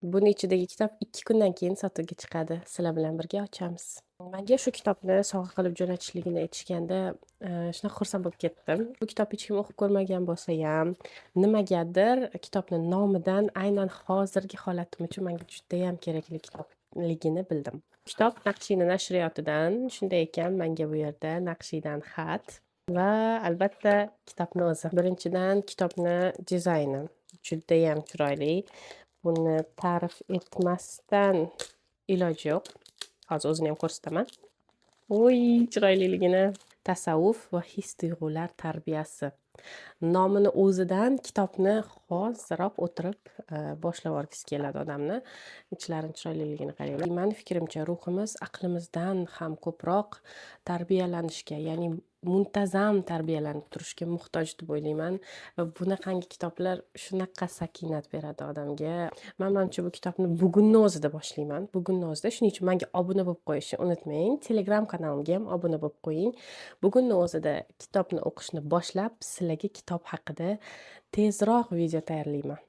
Buni ichidagi kitob 2 kundan keyin sotuvga chiqadi. Sizlar bilan birga ochamiz. Menga shu kitobni sovg'a qilib jo'natishligini aytishganda, shunaqa xursand bo'lib ketdim. Bu kitobni hech kim o'qib ko'rmagan bo'lsa-ham, nimagadir kitobni nomidan aynan hozirgi holatim uchun menga judayam kerakli kitobligini bildim. Kitob Naqshina nashriyotidan. Shunday ekan, menga bu yerda Naqshidan xat va albatta kitobni o'zi. Birinchidan kitobni dizayni judayam chiroyli. Buni ta'rif etmasdan iloji yo'q. Hozir o'zini ham ko'rsataman. Voy, chiroyliligini. Tasavvuf va his-tuyg'ular tarbiyasi. Nomini o'zidan kitobni hoziroq o'tirib boshlab yuborgisi keladi odamni. Ichlarining chiroyliligini qaranglar. Meni fikrimcha, ruhimiz aqlimizdan ham ko'proq tarbiyalanishga, ya'ni muntazam tarbiyalanib turishga muhtoj deb o'ylayman. Va bunaqangi kitoblar shunaqa sakinat beradi odamga. Manimcha bu kitobni bugunni o'zida boshlayman. Bugunni o'zida. Shuning uchun menga obuna bo'lib qo'yishni unutmang. Telegram kanalimga ham obuna bo'lib qo'ying. Bugunni o'zida kitobni o'qishni boshlab, sizlarga kitob haqida tezroq video tayyorlayman.